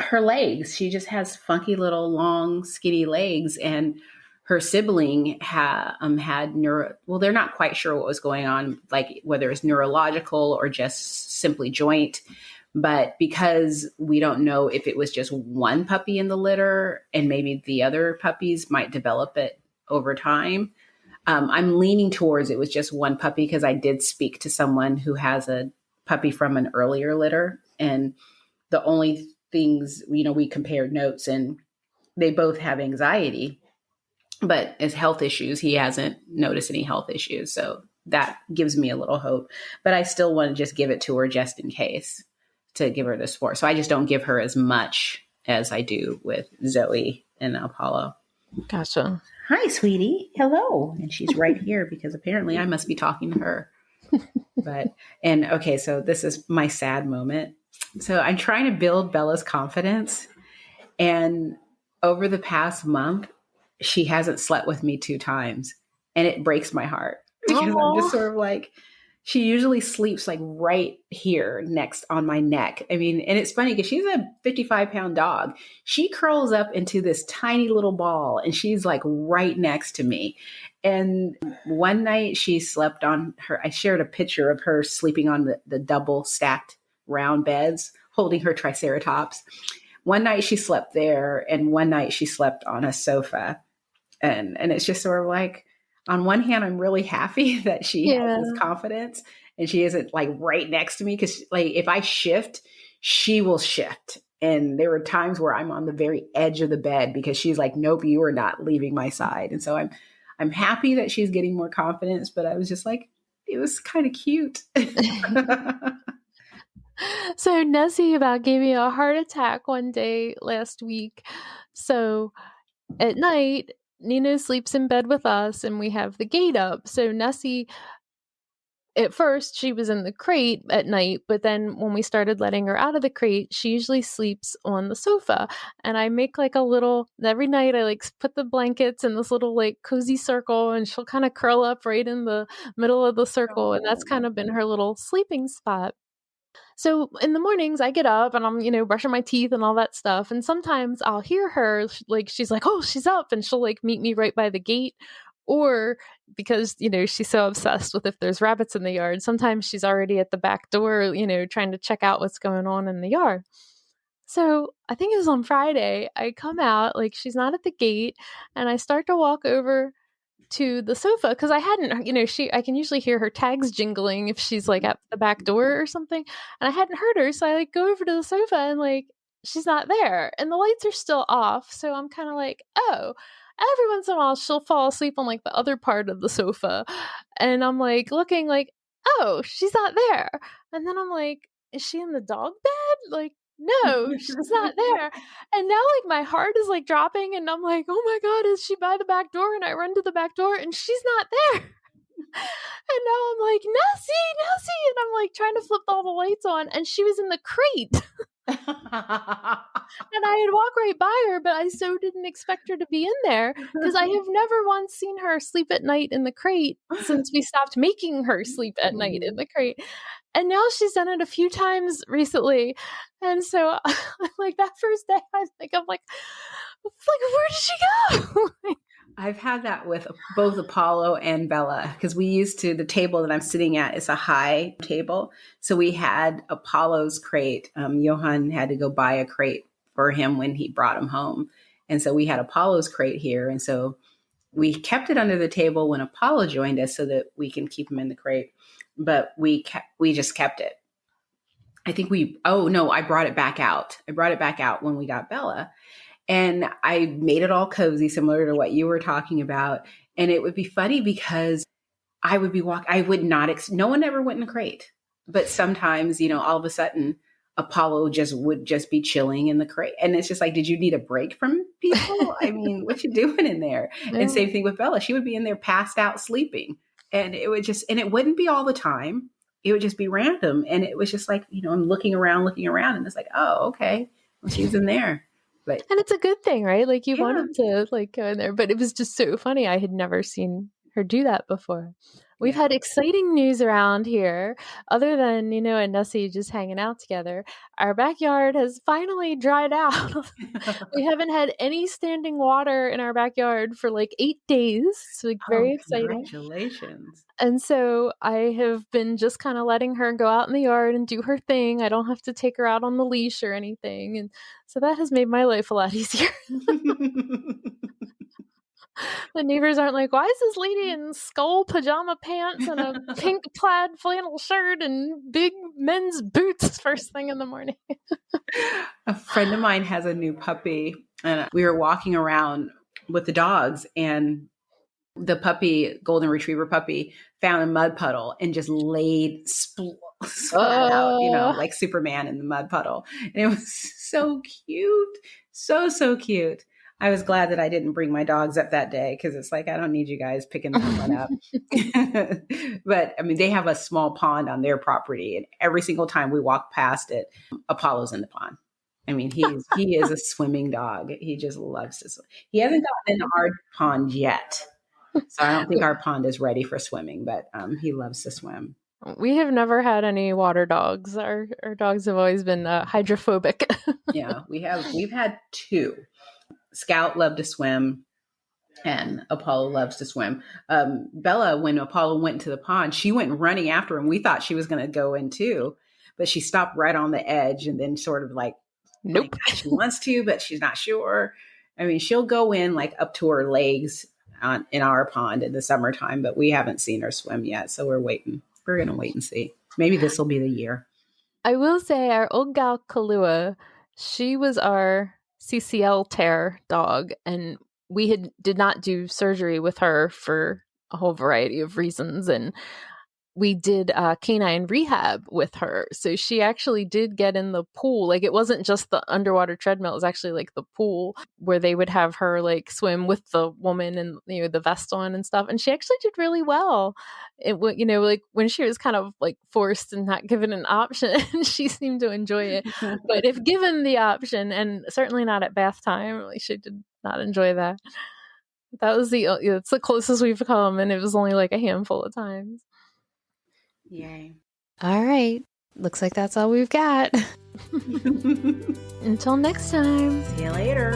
her legs, she just has funky little long skinny legs, and her sibling had they're not quite sure what was going on, like whether it's neurological or just simply joint. But because we don't know if it was just one puppy in the litter and maybe the other puppies might develop it over time, I'm leaning towards it was just one puppy because I did speak to someone who has a puppy from an earlier litter. And the only things, we compared notes, and they both have anxiety. But as health issues, he hasn't noticed any health issues. So that gives me a little hope. But I still want to just give it to her just in case to give her the support. So I just don't give her as much as I do with Zoe and Apollo. Gotcha. Hi, sweetie. Hello. And she's right here because apparently I must be talking to her. Okay, so this is my sad moment. So I'm trying to build Bella's confidence. And over the past month, she hasn't slept with me 2 times, and it breaks my heart because I'm just sort of like, she usually sleeps like right here next on my neck. And it's funny because she's a 55-pound dog. She curls up into this tiny little ball and she's like right next to me. And one night she slept on her, I shared a picture of her sleeping on the double stacked round beds, holding her triceratops. One night she slept there, and one night she slept on a sofa. And it's just sort of like, on one hand, I'm really happy that she has this confidence and she isn't like right next to me. Cause like if I shift, she will shift. And there were times where I'm on the very edge of the bed because she's like, nope, you are not leaving my side. And so I'm happy that she's getting more confidence, but I was just like, it was kind of cute. So Nessie about gave me a heart attack one day last week. So at night, Nino sleeps in bed with us and we have the gate up. So Nessie, at first she was in the crate at night, but then when we started letting her out of the crate, she usually sleeps on the sofa. And I make like every night I like put the blankets in this little like cozy circle, and she'll kind of curl up right in the middle of the circle. And that's kind of been her little sleeping spot. So in the mornings I get up and I'm, brushing my teeth and all that stuff. And sometimes I'll hear her, like, she's like, oh, she's up. And she'll like meet me right by the gate. Or because, she's so obsessed with if there's rabbits in the yard, sometimes she's already at the back door, trying to check out what's going on in the yard. So I think it was on Friday, I come out, like she's not at the gate, and I start to walk over to the sofa because I hadn't, I can usually hear her tags jingling if she's like at the back door or something. And I hadn't heard her. So I like go over to the sofa and like, she's not there and the lights are still off. So I'm kind of like, oh, every once in a while she'll fall asleep on like the other part of the sofa. And I'm like looking like, oh, she's not there. And then I'm like, is she in the dog bed? Like, no, she's not there. And now like my heart is like dropping and I'm like, oh my God, is she by the back door? And I run to the back door and she's not there. And now I'm like, Nessie. And I'm like trying to flip all the lights on and she was in the crate. And I had walked right by her, but I so didn't expect her to be in there because I have never once seen her sleep at night in the crate since we stopped making her sleep at night in the crate. And now she's done it a few times recently. And so like that first day, I'm like, where did she go? I've had that with both Apollo and Bella because the table that I'm sitting at is a high table. So we had Apollo's crate. Johan had to go buy a crate for him when he brought him home. And so we had Apollo's crate here. And so we kept it under the table when Apollo joined us so that we can keep him in the crate. But we just kept it. I think I brought it back out. I brought it back out when we got Bella. And I made it all cozy, similar to what you were talking about. And it would be funny because I would be no one ever went in a crate. But sometimes, all of a sudden, Apollo would just be chilling in the crate. And it's just like, did you need a break from people? I mean, what you doing in there? Yeah. And same thing with Bella. She would be in there passed out sleeping. And it wouldn't be all the time. It would just be random. And it was just like, I'm looking around. And it's like, oh, okay. Well, she's in there. And it's a good thing, right? Like you wanted to like go in there, but it was just so funny. I had never seen her do that before. We've had exciting news around here. Other than, and Nessie just hanging out together, our backyard has finally dried out. We haven't had any standing water in our backyard for like 8 days. So very exciting. Congratulations. And so I have been just kind of letting her go out in the yard and do her thing. I don't have to take her out on the leash or anything. And so that has made my life a lot easier. The neighbors aren't like, why is this lady in skull pajama pants and a pink plaid flannel shirt and big men's boots first thing in the morning? A friend of mine has a new puppy and we were walking around with the dogs and the puppy, golden retriever puppy, found a mud puddle and just laid splat out, like Superman in the mud puddle. And it was so cute. So cute. I was glad that I didn't bring my dogs up that day because it's like, I don't need you guys picking that one up. But I mean, they have a small pond on their property and every single time we walk past it, Apollo's in the pond. I mean, he is a swimming dog. He just loves to swim. He hasn't gotten in our pond yet. So I don't think our pond is ready for swimming, but he loves to swim. We have never had any water dogs. Our dogs have always been hydrophobic. Yeah, we've had 2. Scout loved to swim and Apollo loves to swim. Bella, when Apollo went into the pond, she went running after him. We thought she was going to go in too, but she stopped right on the edge and then sort of like, nope. Like, she wants to, but she's not sure. I mean, she'll go in like up to her legs in our pond in the summertime, but we haven't seen her swim yet. So we're waiting. We're going to wait and see. Maybe this will be the year. I will say our old gal Kahlua, she was our CCL tear dog, and we did not do surgery with her for a whole variety of reasons, and we did canine rehab with her. So she actually did get in the pool. Like it wasn't just the underwater treadmill. It was actually like the pool where they would have her like swim with the woman and, the vest on and stuff. And she actually did really well. It like when she was kind of like forced and not given an option, she seemed to enjoy it. But if given the option, and certainly not at bath time, like she did not enjoy that. That was it's the closest we've come. And it was only like a handful of times. Yay. All right. Looks like that's all we've got. Until next time. See you later.